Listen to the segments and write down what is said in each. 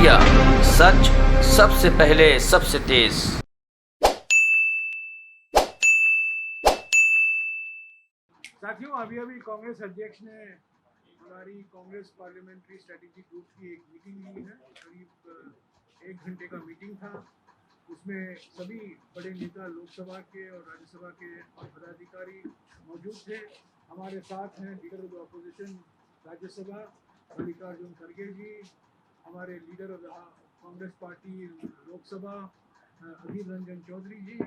India, सच सबसे पहले सबसे तेज। साथियों, अभी अभी कांग्रेस अध्यक्ष ने हमारी कांग्रेस पार्लियामेंट्री स्ट्रेटेजी ग्रुप की एक मीटिंग ली है। करीब 1 घंटे का मीटिंग था। उसमें सभी बड़े नेता लोकसभा के और राज्यसभा के और पदाधिकारी मौजूद थे। हमारे साथ हैं leader of the opposition Rajya Sabha Mallikarjun खड़गे जी, हमारे leader of the Congress party Lok Sabha Adhir Ranjan Chowdhury ji,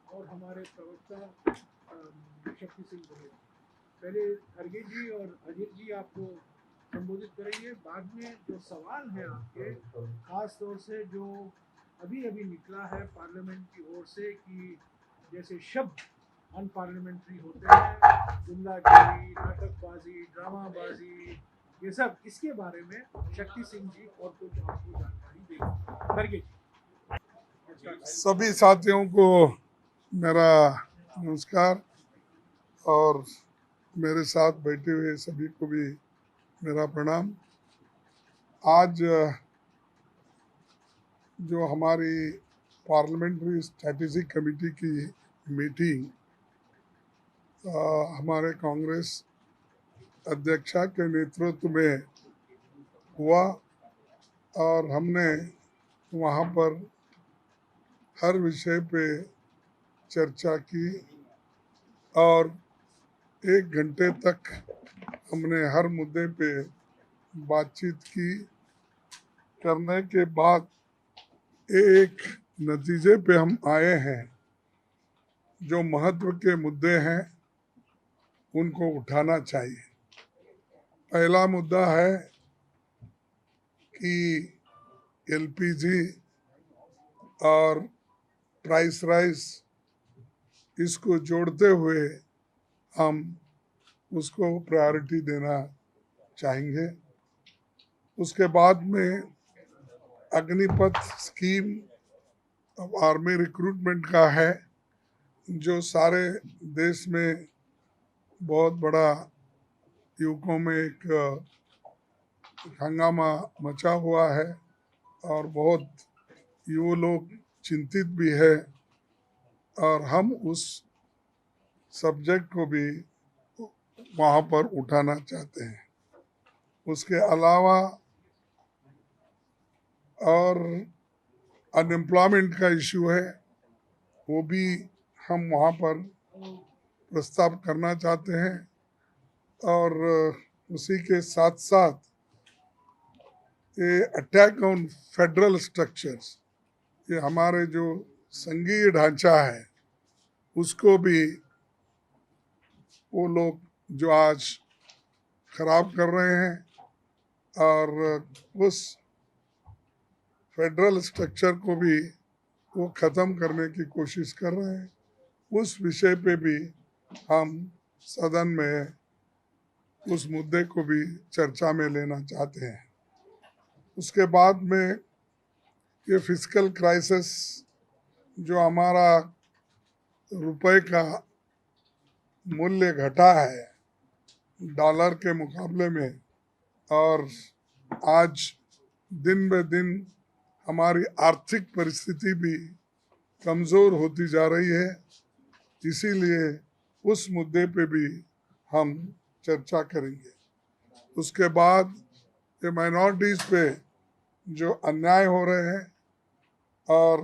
और हमारे प्रवक्ता शक्ति सिंह गोयल। पहले खड़गे जी और अजीत जी आपको संबोधित करेंगे। बाद में जो सवाल है आपके, खास तौर से जो अभी अभी निकला है पार्लियामेंट की ओर से कि जैसे शब्द अनपार्लियामेंट्री होते हैं, जुमलागिरी, नाटकबाजी, ड्रामाबाजी, ये सब, इसके बारे में शक्ति सिंह जी और कुछ आपको जानकारी देंगे। खड़गे जी। सभी साथियों को मेरा नमस्कार और मेरे साथ बैठे हुए सभी को भी मेरा प्रणाम। आज जो हमारी पार्लियामेंट्री स्ट्रैटेजिक कमेटी की मीटिंग हमारे कांग्रेस अध्यक्षा के नेतृत्व में हुआ और हमने वहाँ पर हर विषय पे चर्चा की और 1 घंटे तक हमने हर मुद्दे पे बातचीत की। करने के बाद एक नतीजे पे हम आए हैं, जो महत्व के मुद्दे हैं उनको उठाना चाहिए। पहला मुद्दा है कि एलपीजी और प्राइस राइस, इसको जोड़ते हुए हम उसको प्रायोरिटी देना चाहेंगे। उसके बाद में अग्निपथ स्कीम अब आर्मी रिक्रूटमेंट का है, जो सारे देश में बहुत बड़ा युवकों में एक हंगामा मचा हुआ है और बहुत युवा लोग चिंतित भी है और हम उस सब्जेक्ट को भी वहाँ पर उठाना चाहते हैं। उसके अलावा और अनएम्प्लॉयमेंट का इशू है, वो भी हम वहाँ पर प्रस्ताव करना चाहते हैं। और उसी के साथ साथ ये अटैक ऑन फेडरल स्ट्रक्चर्स, ये हमारे जो संघीय ढांचा है उसको भी वो लोग जो आज खराब कर रहे हैं और उस फेडरल स्ट्रक्चर को भी वो ख़त्म करने की कोशिश कर रहे हैं। उस विषय पे भी हम सदन में उस मुद्दे को भी चर्चा में लेना चाहते हैं। उसके बाद में ये फिस्कल क्राइसिस, जो हमारा रुपए का मूल्य घटा है डॉलर के मुकाबले में, और आज दिन ब दिन हमारी आर्थिक परिस्थिति भी कमज़ोर होती जा रही है, इसीलिए उस मुद्दे पे भी हम चर्चा करेंगे। उसके बाद ये माइनॉरिटीज़ पे जो अन्याय हो रहे हैं और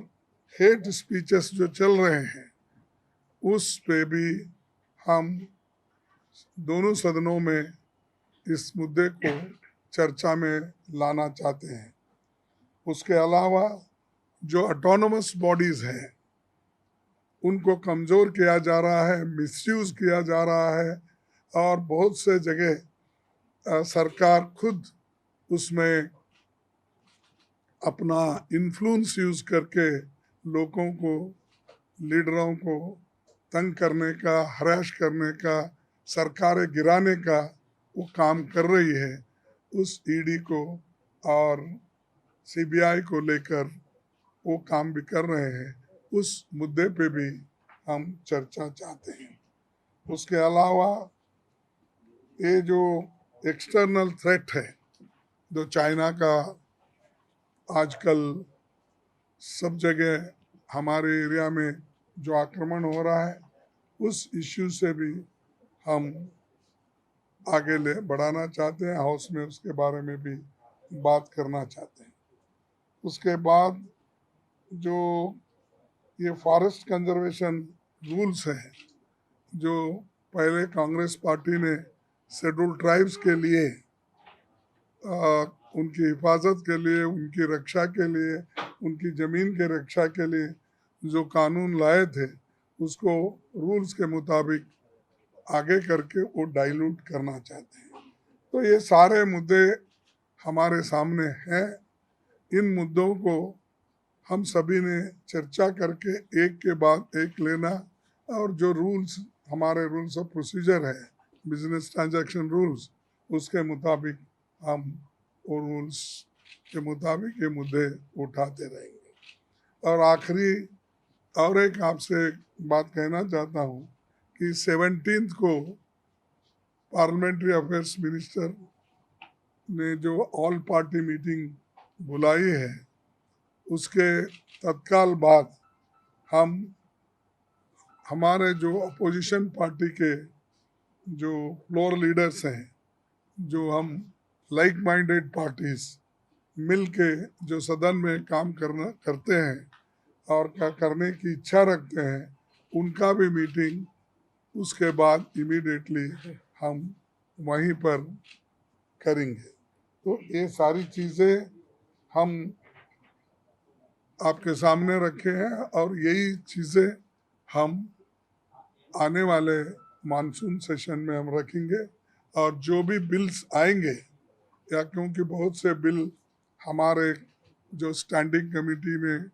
हेट स्पीचेस जो चल रहे हैं, उस पे भी हम दोनों सदनों में इस मुद्दे को चर्चा में लाना चाहते हैं। उसके अलावा जो ऑटोनोमस बॉडीज़ हैं उनको कमज़ोर किया जा रहा है, मिसयूज़ किया जा रहा है और बहुत से जगह सरकार खुद उसमें अपना इन्फ्लुएंस यूज़ करके लोगों को, लीडरों को तंग करने का, हरास करने का, सरकारें गिराने का वो काम कर रही है। उस ईडी को और सीबीआई को लेकर वो काम भी कर रहे हैं, उस मुद्दे पे भी हम चर्चा चाहते हैं। उसके अलावा ये जो एक्सटर्नल थ्रेट है, जो चाइना का आजकल सब जगह हमारे एरिया में जो आक्रमण हो रहा है उस इश्यू से भी हम आगे ले बढ़ाना चाहते हैं, हाउस में उसके बारे में भी बात करना चाहते हैं। उसके बाद जो ये फॉरेस्ट कंजर्वेशन रूल्स हैं जो पहले कांग्रेस पार्टी ने शेड्यूल ट्राइब्स के लिए उनकी हिफाजत के लिए, उनकी रक्षा के लिए, उनकी ज़मीन के रक्षा के लिए जो कानून लाए थे उसको रूल्स के मुताबिक आगे करके वो डाइल्यूट करना चाहते हैं। तो ये सारे मुद्दे हमारे सामने हैं। इन मुद्दों को हम सभी ने चर्चा करके एक के बाद एक लेना और जो रूल्स हमारे रूल्स ऑफ प्रोसीजर है, बिजनेस ट्रांजैक्शन रूल्स, उसके मुताबिक हम वो रूल्स के मुताबिक ये मुद्दे उठाते रहेंगे। और आखिरी और एक आपसे बात कहना चाहता हूँ कि 17 को पार्लियामेंट्री अफेयर्स मिनिस्टर ने जो ऑल पार्टी मीटिंग बुलाई है उसके तत्काल बाद हम हमारे जो अपोजिशन पार्टी के जो फ्लोर लीडर्स हैं, जो हम लाइक माइंडेड पार्टीज मिल के जो सदन में काम करते हैं और क्या करने की इच्छा रखते हैं, उनका भी मीटिंग उसके बाद इमीडिएटली हम वहीं पर करेंगे। तो ये सारी चीज़ें हम आपके सामने रखे हैं और यही चीज़ें हम आने वाले मानसून सेशन में हम रखेंगे। और जो भी बिल्स आएंगे, या क्योंकि बहुत से बिल हमारे जो स्टैंडिंग कमेटी में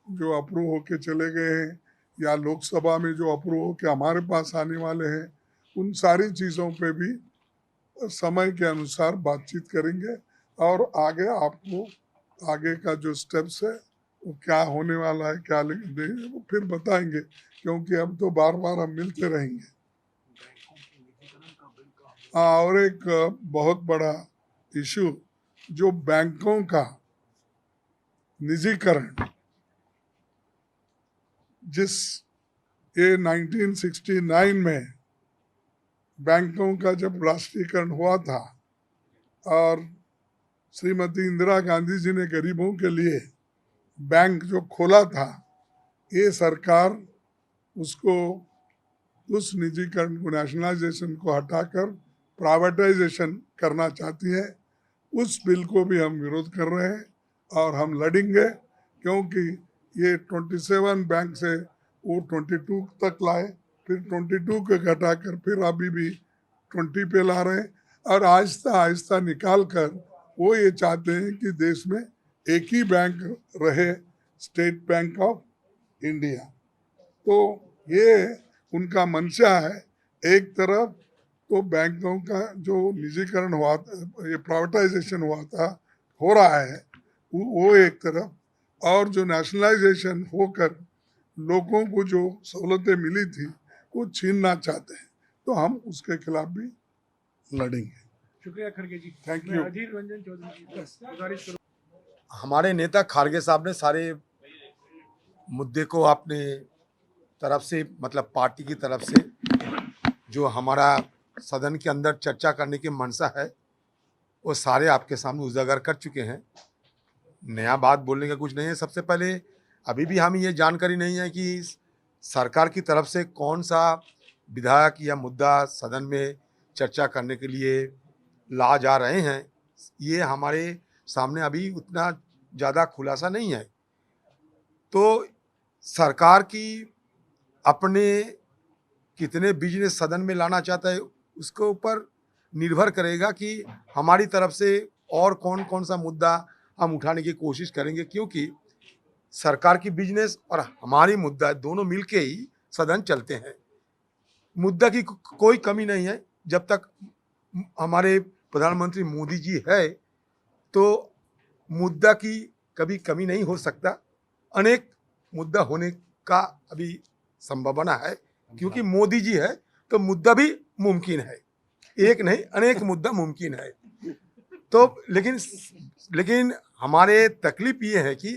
जो अप्रूव होके चले गए हैं या लोकसभा में जो अप्रूव होके हमारे पास आने वाले हैं, उन सारी चीज़ों पे भी समय के अनुसार बातचीत करेंगे और आगे आपको आगे का जो स्टेप्स है वो क्या होने वाला है, क्या देंगे, वो फिर बताएंगे, क्योंकि अब तो बार बार हम मिलते रहेंगे। और एक बहुत बड़ा इशू जो बैंकों का निजीकरण, जिस ये 1969 में बैंकों का जब राष्ट्रीयकरण हुआ था और श्रीमती इंदिरा गांधी जी ने गरीबों के लिए बैंक जो खोला था, ये सरकार उसको उस निजीकरण को, नेशनलाइजेशन को हटाकर प्राइवेटाइजेशन करना चाहती है। उस बिल को भी हम विरोध कर रहे हैं और हम लड़ेंगे, क्योंकि ये 27 बैंक से वो 22 तक लाए, फिर 22 को घटाकर फिर अभी भी 20 पे ला रहे हैं और आहिस्ता आहिस्ता निकाल कर वो ये चाहते हैं कि देश में एक ही बैंक रहे, स्टेट बैंक ऑफ इंडिया। तो ये उनका मंशा है। एक तरफ तो बैंकों का जो निजीकरण हुआ था, ये प्राइवेटाइजेशन हुआ था, हो रहा है वो एक तरफ, और जो नेशनलाइजेशन होकर लोगों को जो सहूलतें मिली थी वो छीनना चाहते हैं। तो हम उसके खिलाफ भी लड़ेंगे। शुक्रिया खड़गे जी। थैंक मैं यू। अधीर रंजन चौधरी जी को गुजारिश करूं। हमारे नेता खारगे साहब ने सारे मुद्दे को अपने तरफ से, मतलब पार्टी की तरफ से जो हमारा सदन के अंदर चर्चा करने की मंशा है वो सारे आपके सामने उजागर कर चुके हैं। नया बात बोलने का कुछ नहीं है। सबसे पहले अभी भी हमें ये जानकारी नहीं है कि सरकार की तरफ से कौन सा विधायक या मुद्दा सदन में चर्चा करने के लिए ला जा रहे हैं। ये हमारे सामने अभी उतना ज़्यादा खुलासा नहीं है। तो सरकार की अपने कितने बिजनेस सदन में लाना चाहता है उसके ऊपर निर्भर करेगा कि हमारी तरफ से और कौन कौन सा मुद्दा हम उठाने की कोशिश करेंगे, क्योंकि सरकार की बिजनेस और हमारी मुद्दा दोनों मिलके ही सदन चलते हैं। मुद्दा की कोई कमी नहीं है। जब तक हमारे प्रधानमंत्री मोदी जी है तो मुद्दा की कभी कमी नहीं हो सकता। अनेक मुद्दा होने का अभी संभावना है, क्योंकि मोदी जी है तो मुद्दा भी मुमकिन है। एक नहीं, अनेक मुद्दा मुमकिन है। तो लेकिन हमारे तकलीफ ये है कि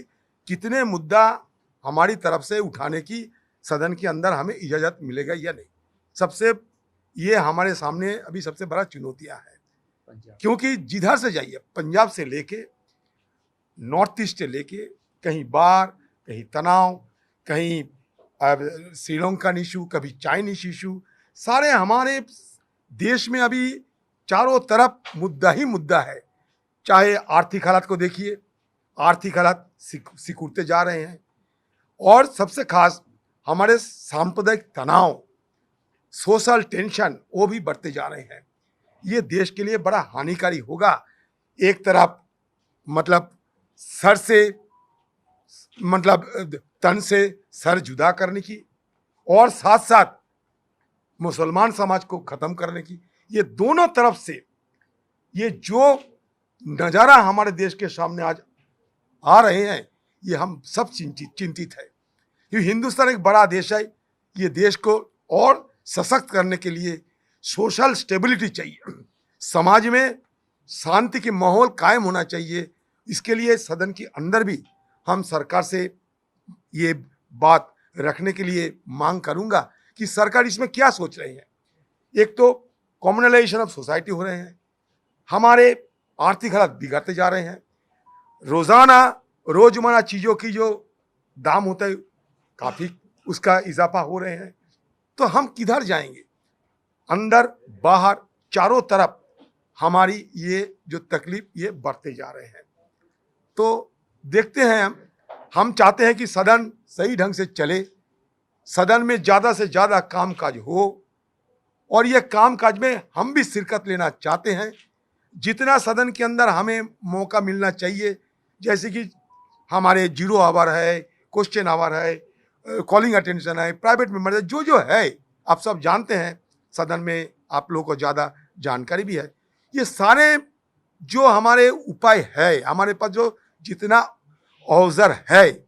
कितने मुद्दा हमारी तरफ से उठाने की सदन के अंदर हमें इजाज़त मिलेगा या नहीं। सबसे ये हमारे सामने अभी सबसे बड़ा चुनौतियाँ है, क्योंकि जिधर से जाइए, पंजाब से लेके नॉर्थ ईस्ट से लेके, कहीं बाढ़, कहीं तनाव, कहीं श्रीलंकन इशू, कभी चाइनीज इशू, सारे हमारे देश में अभी चारों तरफ मुद्दा ही मुद्दा है। चाहे आर्थिक हालात को देखिए, आर्थिक हालात सिकुड़ते जा रहे हैं, और सबसे खास हमारे सांप्रदायिक तनाव, सोशल टेंशन, वो भी बढ़ते जा रहे हैं। ये देश के लिए बड़ा हानिकारी होगा। एक तरफ मतलब सर से मतलब तन से सर जुदा करने की, और साथ साथ मुसलमान समाज को ख़त्म करने की, ये दोनों तरफ से ये जो नज़ारा हमारे देश के सामने आज आ रहे हैं, ये हम सब चिंतित है। क्योंकि हिंदुस्तान एक बड़ा देश है, ये देश को और सशक्त करने के लिए सोशल स्टेबिलिटी चाहिए, समाज में शांति की माहौल कायम होना चाहिए। इसके लिए सदन के अंदर भी हम सरकार से ये बात रखने के लिए मांग करूंगा कि सरकार इसमें क्या सोच रही है। एक तो कॉम्युनलाइजेशन ऑफ सोसाइटी हो रहे हैं, हमारे आर्थिक हालात बिगड़ते जा रहे हैं, रोजमर्रा चीज़ों की जो दाम होता है काफ़ी उसका इजाफा हो रहे हैं, तो हम किधर जाएंगे। अंदर बाहर चारों तरफ हमारी ये जो तकलीफ ये बढ़ते जा रहे हैं। तो देखते हैं, हम चाहते हैं कि सदन सही ढंग से चले, सदन में ज़्यादा से ज़्यादा कामकाज हो, और ये कामकाज में हम भी शिरकत लेना चाहते हैं। जितना सदन के अंदर हमें मौका मिलना चाहिए, जैसे कि हमारे 0 आवर है, क्वेश्चन आवर है, कॉलिंग अटेंशन है, प्राइवेट मेंबर है, जो है आप सब जानते हैं, सदन में आप लोगों को ज़्यादा जानकारी भी है। ये सारे जो हमारे उपाय है, हमारे पास जो जितना अवसर है,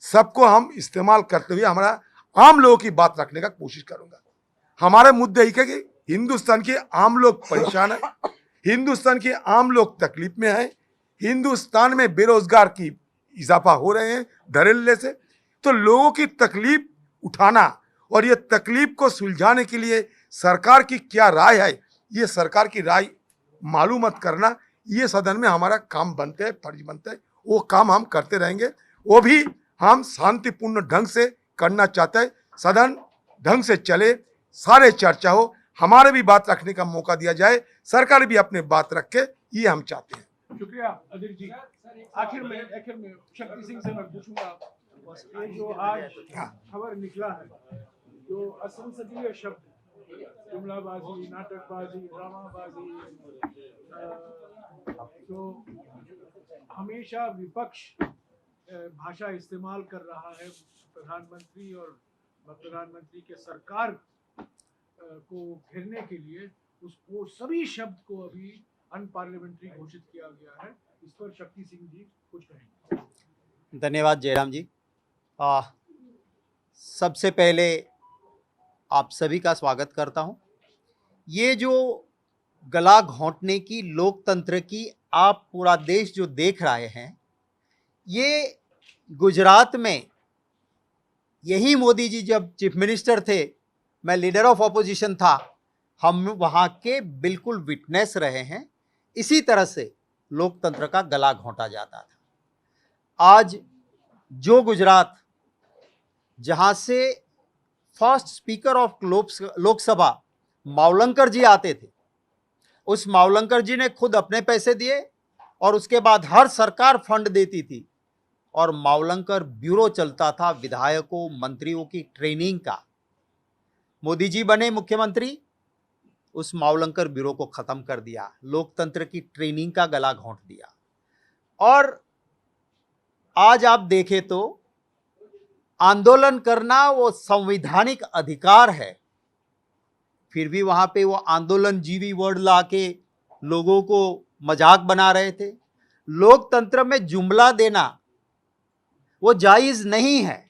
सबको हम इस्तेमाल करते हुए हमारा आम लोगों की बात रखने का कोशिश करूँगा। हमारे मुद्दे ही कि हिंदुस्तान के आम लोग परेशान है, हिंदुस्तान के आम लोग तकलीफ में है, हिंदुस्तान में बेरोजगार की इजाफा हो रहे हैं धड़ल्ले से। तो लोगों की तकलीफ उठाना और ये तकलीफ को सुलझाने के लिए सरकार की क्या राय है, ये सरकार की राय मालूमात करना, ये सदन में हमारा काम बनते है, फर्ज बनता है। वो काम हम करते रहेंगे, वो भी हम शांतिपूर्ण ढंग से करना चाहते हैं। सदन ढंग से चले, सारे चर्चा हो, हमारे भी बात रखने का मौका दिया जाए, सरकार भी अपने बात रखे, ये हम चाहते हैं। शुक्रिया अधीर जी। आखिर में शक्ति सिंह से मैं पूछूंगा, ये जो आज खबर निकला है, जो असंसदीय शब्द, जुमलाबाजी, नाटकबाजी, ड्रामाबाजी, तो हमेशा विपक्ष भाषा इस्तेमाल कर रहा है प्रधानमंत्री और प्रधानमंत्री के सरकार को घेरने के लिए, उसको सभी शब्द को अभी अनपार्लियामेंट्री घोषित किया गया है। इस पर शक्ति सिंह जी कुछ कहेंगे। धन्यवाद जयराम जी। सबसे पहले आप सभी का स्वागत करता हूं। ये जो गला घोंटने की लोकतंत्र की आप पूरा देश जो देख रहे हैं, ये गुजरात में यही मोदी जी जब चीफ मिनिस्टर थे, मैं लीडर ऑफ अपोजिशन था, हम वहाँ के बिल्कुल विटनेस रहे हैं। इसी तरह से लोकतंत्र का गला घोंटा जाता था। आज जो गुजरात, जहाँ से first speaker of Lok Sabha Mavalankar ji आते थे, उस मावलंकर जी ने खुद अपने पैसे दिए और उसके बाद हर सरकार फंड देती थी, और मावलंकर ब्यूरो चलता था विधायकों मंत्रियों की ट्रेनिंग का। मोदी जी बने मुख्यमंत्री, उस मावलंकर ब्यूरो को खत्म कर दिया, लोकतंत्र की ट्रेनिंग का गला घोंट दिया। और आज आप देखें तो आंदोलन करना वो संवैधानिक अधिकार है, फिर भी वहां पे वो आंदोलनजीवी वर्ड लाके लोगों को मजाक बना रहे थे। लोकतंत्र में जुमला देना वो जायज नहीं है।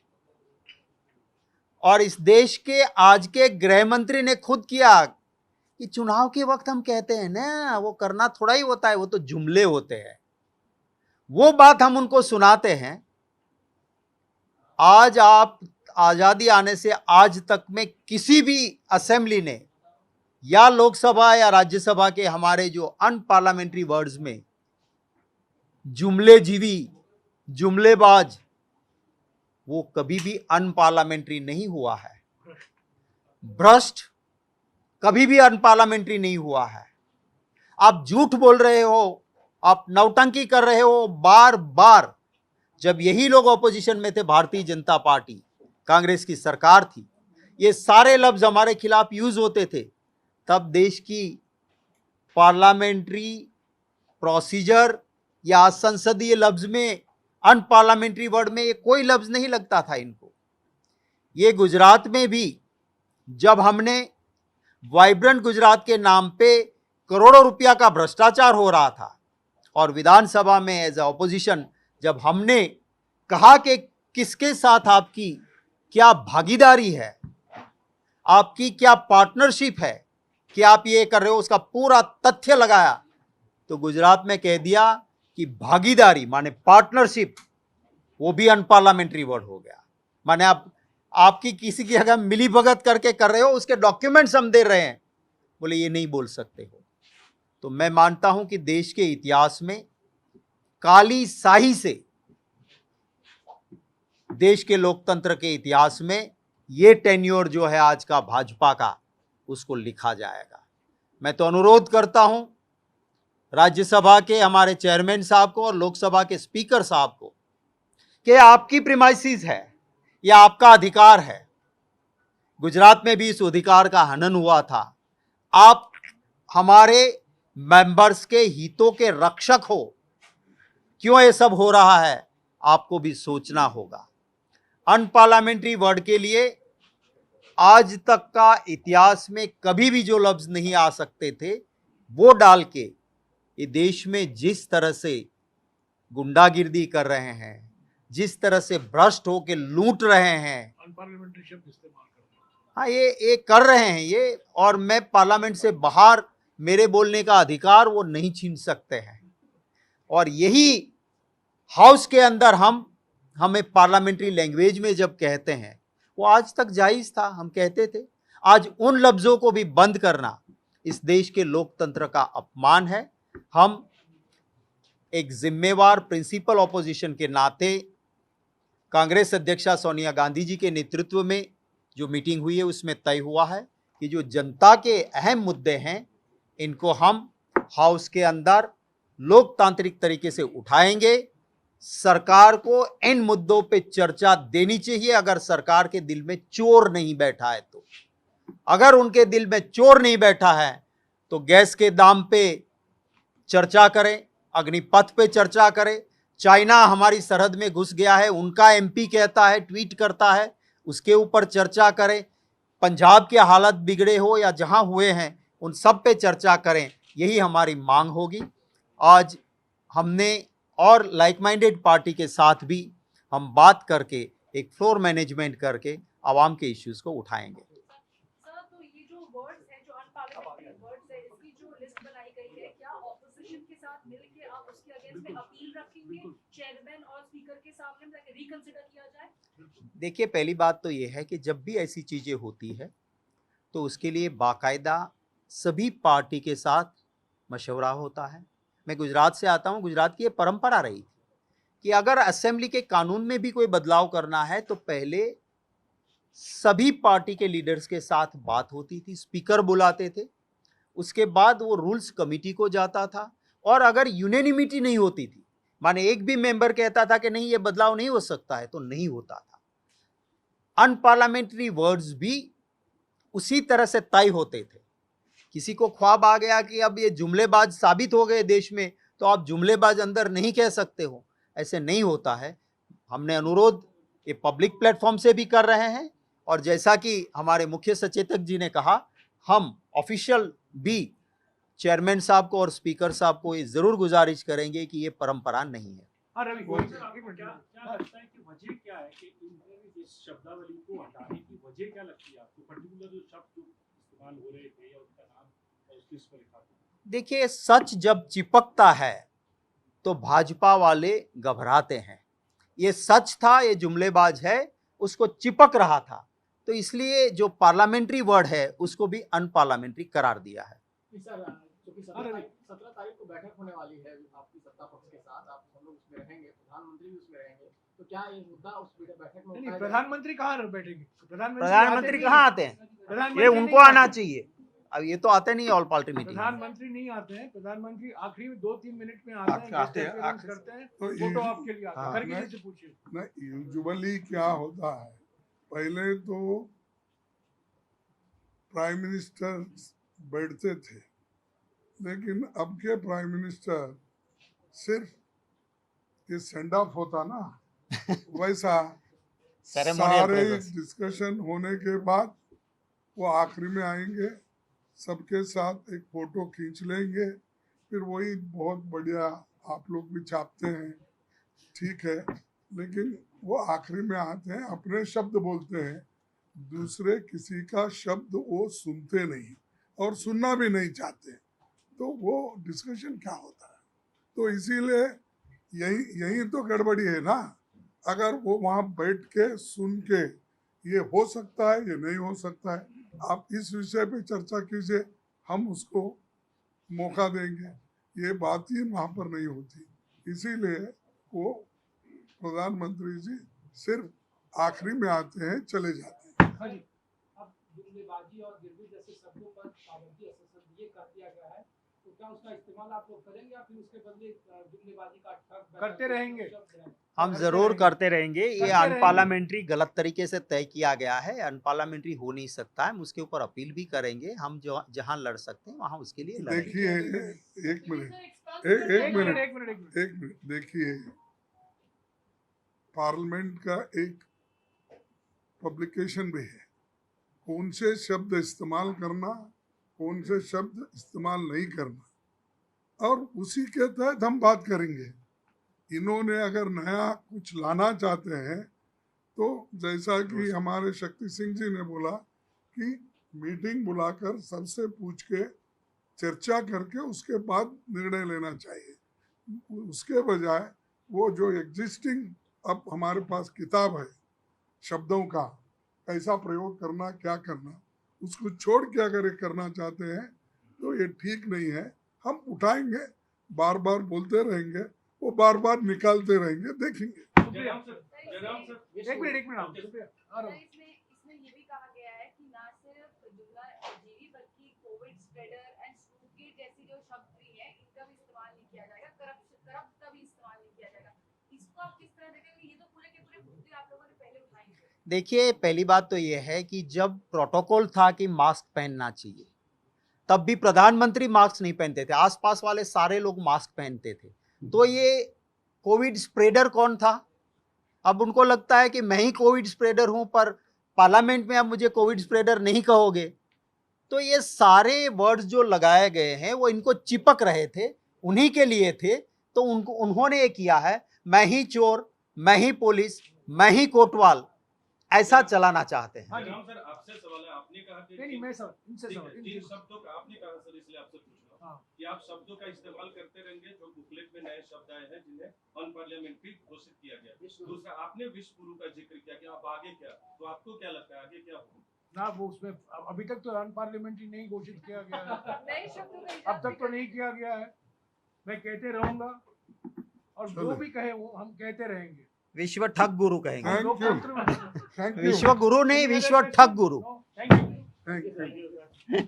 और इस देश के आज के गृह मंत्री ने खुद किया कि चुनाव के वक्त हम कहते हैं ना, वो करना थोड़ा ही होता है, वो तो जुमले होते हैं। वो बात हम उनको सुनाते हैं। आज आप आजादी आने से आज तक में किसी भी असेंबली ने या लोकसभा या राज्यसभा के हमारे जो अनपार्लियामेंट्री वर्ड्स में जुमलेजीवी, जुमलेबाज, वो कभी भी अनपार्लियामेंट्री नहीं हुआ है। भ्रष्ट कभी भी अनपार्लियामेंट्री नहीं हुआ है। आप झूठ बोल रहे हो, आप नौटंकी कर रहे हो बार बार। जब यही लोग ऑपोजिशन में थे, भारतीय जनता पार्टी, कांग्रेस की सरकार थी, ये सारे लफ्ज हमारे खिलाफ यूज होते थे। तब देश की पार्लियामेंट्री प्रोसीजर या संसदीय लफ्ज में अनपार्लियामेंट्री वर्ड में ये कोई लफ्ज नहीं लगता था इनको। ये गुजरात में भी जब हमने वाइब्रेंट गुजरात के नाम पे करोड़ों रुपया का भ्रष्टाचार हो रहा था और विधानसभा में एज ए ऑपोजिशन जब हमने कहा कि किसके साथ आपकी क्या भागीदारी है, आपकी क्या पार्टनरशिप है कि आप ये कर रहे हो, उसका पूरा तथ्य लगाया, तो गुजरात में कह दिया कि भागीदारी माने पार्टनरशिप, वो भी अनपार्लियामेंट्री वर्ड हो गया। माने आपकी किसी की अगर मिली भगत करके कर रहे हो, उसके डॉक्यूमेंट्स हम दे रहे हैं, बोले ये नहीं बोल सकते हो। तो मैं मानता हूं कि देश के इतिहास में काली स्याही से देश के लोकतंत्र के इतिहास में ये टेन्योर जो है आज का भाजपा का, उसको लिखा जाएगा। मैं तो अनुरोध करता हूं राज्यसभा के हमारे चेयरमैन साहब को और लोकसभा के स्पीकर साहब को कि आपकी प्रीमाइसिस है, यह आपका अधिकार है। गुजरात में भी इस अधिकार का हनन हुआ था। आप हमारे मेंबर्स के हितों के रक्षक हो। क्यों ये सब हो रहा है, आपको भी सोचना होगा। अनपार्लियामेंट्री वर्ड के लिए आज तक का इतिहास में कभी भी जो लफ्ज नहीं आ सकते थे, वो डाल के ये देश में जिस तरह से गुंडागिर्दी कर रहे हैं, जिस तरह से भ्रष्ट होकर लूट रहे हैं, अनपार्लियामेंट्री शब्द इस्तेमाल करते हैं। हाँ ये कर रहे हैं ये, और मैं पार्लियामेंट से बाहर मेरे बोलने का अधिकार वो नहीं छीन सकते हैं। और यही हाउस के अंदर हमें पार्लियामेंट्री लैंग्वेज में जब कहते हैं, वो आज तक जायज था, हम कहते थे। आज उन लफ्जों को भी बंद करना इस देश के लोकतंत्र का अपमान है। हम एक जिम्मेवार प्रिंसिपल ऑपोजिशन के नाते कांग्रेस अध्यक्षा सोनिया गांधी जी के नेतृत्व में जो मीटिंग हुई है, उसमें तय हुआ है कि जो जनता के अहम मुद्दे हैं, इनको हम हाउस के अंदर लोकतांत्रिक तरीके से उठाएंगे। सरकार को इन मुद्दों पे चर्चा देनी चाहिए अगर सरकार के दिल में चोर नहीं बैठा है तो। अगर उनके दिल में चोर नहीं बैठा है तो गैस के दाम पे चर्चा करें, अग्निपथ पे चर्चा करें। चाइना हमारी सरहद में घुस गया है, उनका एमपी कहता है, ट्वीट करता है, उसके ऊपर चर्चा करें। पंजाब के हालत बिगड़े हो या जहां हुए हैं, उन सब पे चर्चा करें। यही हमारी मांग होगी। आज हमने और लाइक माइंडेड पार्टी के साथ भी हम बात करके एक फ्लोर मैनेजमेंट करके आवाम के इश्यूज को उठाएंगे। सर, तो ये जो वर्ड्स हैं, जो अनपार्लियामेंट्री वर्ड्स है, इसकी जो लिस्ट बनाई गई है, क्या ऑपोजिशन के साथ मिलके आप उसके अगेंस्ट में अपील रखेंगे चेयरमैन और स्पीकर के सामने ताकि रिकंसिडर किया जाए? देखिए, पहली बात तो ये है कि जब भी ऐसी चीज़ें होती है तो उसके लिए बाकायदा सभी पार्टी के साथ मशवरा होता है। मैं गुजरात से आता हूँ, गुजरात की ये परंपरा रही थी कि अगर असेंबली के कानून में भी कोई बदलाव करना है तो पहले सभी पार्टी के लीडर्स के साथ बात होती थी, स्पीकर बुलाते थे, उसके बाद वो रूल्स कमेटी को जाता था। और अगर यूनेनिमिटी नहीं होती थी, माने एक भी मेंबर कहता था कि नहीं ये बदलाव नहीं हो सकता है, तो नहीं होता था। अनपार्लियामेंट्री वर्ड्स भी उसी तरह से तय होते थे। किसी को ख्वाब आ गया कि अब ये जुमलेबाज साबित हो गए देश में, तो आप जुमलेबाज अंदर नहीं कह सकते हो, ऐसे नहीं होता है। हमने अनुरोध ये पब्लिक प्लेटफॉर्म से भी कर रहे हैं, और जैसा कि हमारे मुख्य सचेतक जी ने कहा, हम ऑफिशियल भी चेयरमैन साहब को और स्पीकर साहब को ये जरूर गुजारिश करेंगे कि ये परंपरा नहीं है। हाँ रवि, क्या लगता है कि वजह क्या है कि इनके इस शब्दावली को हटाने की वजह क्या लगती है आपको? पर्टिकुलर जो शब्द जो इस्तेमाल हो रहे थे या उनका नाम उस लिस्ट में लिखा था। देखिए, सच जब चिपकता है तो भाजपा वाले घबराते हैं। ये सच था, ये जुमलेबाज है, उसको चिपक रहा था, तो इसलिए जो पार्लियामेंट्री वर्ड है उसको भी अनपार्लियामेंट्री करार दिया है। सर, क्योंकि 17 तारीख को बैठक होने वाली है आपकी सत्ता पक्ष के साथ, आप सब लोग उसमें रहेंगे, प्रधानमंत्री भी उसमें रहेंगे, तो क्या ये मुद्दा उस बैठक में नहीं, प्रधानमंत्री कहाँ बैठेंगे? प्रधानमंत्री कहाँ आते हैं? प्रधानमंत्री ये नहीं उनको आना चाहिए। अब ये तो आते नहीं ऑल पार्टी मीटिंग। प्रधानमंत्री नहीं आते हैं। प्रधानमंत्री आखिरी में 2-3 मिनट में आते हैं, आते हैं, गेस्ट अपीयरेंस करते हैं, तो फोटो आपके लिए आता है। हाँ, हर किसी से पूछिए। ना यूजुअली क्या होता है, पहले तो प्राइम मिनिस्टर बैठते थे, लेकिन अब के प्राइम मिनिस्टर सिर्फ ये सेंड ऑफ होता ना वैसा सारे डिस्कशन होने के बाद वो आखिरी में आएंगे, सबके साथ एक फोटो खींच लेंगे, फिर वही बहुत बढ़िया आप लोग भी छापते हैं, ठीक है, लेकिन वो आखिरी में आते हैं, अपने शब्द बोलते हैं, दूसरे किसी का शब्द वो सुनते नहीं और सुनना भी नहीं चाहते, तो वो डिस्कशन क्या होता है? तो इसीलिए यही तो गड़बड़ी है ना। अगर वो वहाँ बैठ के सुन के ये हो सकता है, ये नहीं हो सकता है, आप इस विषय पे चर्चा कीजिए, हम उसको मौका देंगे। ये बात ही वहाँ पर नहीं होती, इसीलिए वो प्रधानमंत्री जी सिर्फ आखिरी में आते हैं, चले जाते हैं। हाँ जी। अब जुमलेबाजी और गिरवी जैसे शब्दों पर पाबंदी ये कर दिया गया है, तो क्या उसका इस्तेमाल आप लोग करेंगे या फिर उसके बदले जुमलेबाजी का ठग करते रहेंगे? हम जरूर करते रहेंगे। ये अनपार्लियामेंट्री गलत तरीके से तय किया गया है, अनपार्लियामेंट्री हो नहीं सकता है, हम उसके ऊपर अपील भी करेंगे। हम जो जहां लड़ सकते हैं वहां उसके लिए लड़ेंगे। देखिए, एक मिनट देखिए, पार्लियामेंट का एक पब्लिकेशन भी है, कौन से शब्द इस्तेमाल करना, कौन से शब्द इस्तेमाल नहीं करना, और उसी के तहत हम बात करेंगे। इन्होंने अगर नया कुछ लाना चाहते हैं तो जैसा कि हमारे शक्ति सिंह जी ने बोला कि मीटिंग बुलाकर सबसे पूछ के चर्चा करके उसके बाद निर्णय लेना चाहिए। उसके बजाय वो जो एग्जिस्टिंग अब हमारे पास किताब है शब्दों का, कैसा प्रयोग करना, क्या करना, उसको छोड़ के अगर ये करना चाहते हैं तो ये ठीक नहीं है। हम उठाएंगे, बार बार बोलते रहेंगे, वो बार बार निकालते रहेंगे, देखेंगे। एक मिनट इसमें ये भी कहा गया है कि ना सिर्फ जुमला जीवी बल्कि कोविड स्प्रेडर एंड स्पूकेट जैसी जो शब्द भी हैं इनका भी इस्तेमाल नहीं किया जाएगा, करप्ट का भी इस्तेमाल नहीं किया जाएगा। इसको आप किस तरह देखेंगे? ये तो पूरे के पूरे मुद्दे आप लोगों ने पहले उठाए हैं। देखिए, पहली बात तो ये है कि जब प्रोटोकॉल था कि मास्क पहनना चाहिए, तब भी प्रधानमंत्री मास्क नहीं पहनते थे, आसपास वाले सारे लोग मास्क पहनते थे। तो ये कोविड स्प्रेडर कौन था? अब उनको लगता है कि मैं ही कोविड स्प्रेडर हूं, पर पार्लियामेंट में अब मुझे कोविड स्प्रेडर नहीं कहोगे। तो ये सारे वर्ड्स जो लगाए गए हैं वो इनको चिपक रहे थे, उन्हीं के लिए थे, तो उन्होंने ये किया है, मैं ही चोर, मैं ही पुलिस, मैं ही कोतवाल, ऐसा चलाना चाहते हैं। सर, आपसे सवाल है, आपने कहा कि नहीं, मैं सर इनसे सवाल तीन शब्दों का आपने कहा सर, इसलिए आपसे पूछ रहा हूं कि आप शब्दों का इस्तेमाल करते रहेंगे जो बुकलेट में नए शब्द आए हैं जिन्हें अनपार्लियामेंट्री घोषित किया गया। दूसरा, आपने विश्व गुरु का जिक्र किया कि अब आगे क्या, तो आपको क्या लगता है आगे क्या होगा? ना, वो उसमें अभी तक तो अनपार्लियामेंट्री नहीं घोषित किया गया है। नए शब्दों का अब तक तो नहीं किया गया है। मैं कहते रहूंगा और जो भी कहे वो हम कहते रहेंगे। विश्व ठग गुरु कहेंगे। Thank you. विश्व गुरु नहीं, विश्व ठग गुरु। Thank you. Thank you.